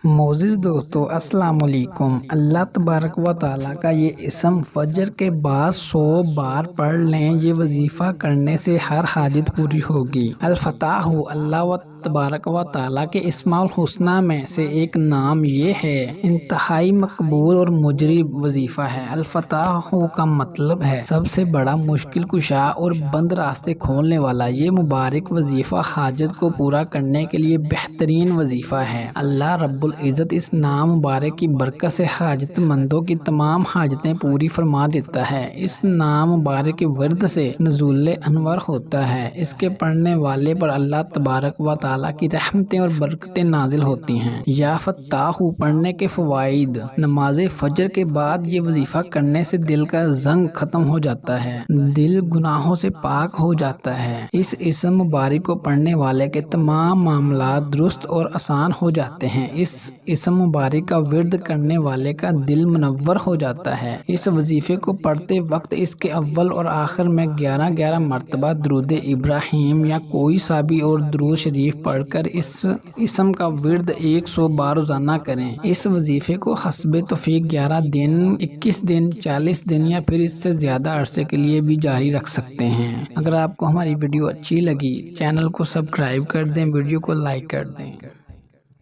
معزز دوستو السلام علیکم۔ اللہ تبارک و تعالیٰ کا یہ اسم فجر کے بعد 100 بار پڑھ لیں، یہ وظیفہ کرنے سے ہر حاجت پوری ہوگی۔ الفتاح اللہ تبارک و تعالیٰ کے اسماء الحسنی میں سے ایک نام یہ ہے۔ انتہائی مقبول اور مجری وظیفہ ہے۔ الفتاح کا مطلب ہے سب سے بڑا، مشکل کشا اور بند راستے کھولنے والا۔ یہ مبارک وظیفہ حاجت کو پورا کرنے کے لیے بہترین وظیفہ ہے۔ اللہ رب العزت اس نام مبارک کی برکت سے حاجت مندوں کی تمام حاجتیں پوری فرما دیتا ہے۔ اس نام مبارک کے ورد سے نزول انوار ہوتا ہے۔ اس کے پڑھنے والے پر اللہ تبارک و تعالیٰ کی رحمتیں اور برکتیں نازل ہوتی ہیں۔ یا فتاح پڑھنے کے فوائد۔ نماز فجر کے بعد یہ وظیفہ کرنے سے دل کا زنگ ختم ہو جاتا ہے، دل گناہوں سے پاک ہو جاتا ہے۔ اس اسم مبارک کو پڑھنے والے کے تمام معاملات درست اور آسان ہو جاتے ہیں۔ اس اسم مبارک کا ورد کرنے والے کا دل منور ہو جاتا ہے۔ اس وظیفے کو پڑھتے وقت اس کے اول اور آخر میں 11 مرتبہ درود ابراہیم یا کوئی سا بھی اور درود شریف پڑھ کر اس اسم کا ورد 100 بار روزانہ کریں۔ اس وظیفے کو حسب توفیق 11 دن، 21 دن، 40 دن یا پھر اس سے زیادہ عرصے کے لیے بھی جاری رکھ سکتے ہیں۔ اگر آپ کو ہماری ویڈیو اچھی لگی، چینل کو سبسکرائب کر دیں، ویڈیو کو لائک کر دیں۔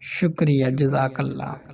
شکریہ، جزاک اللہ۔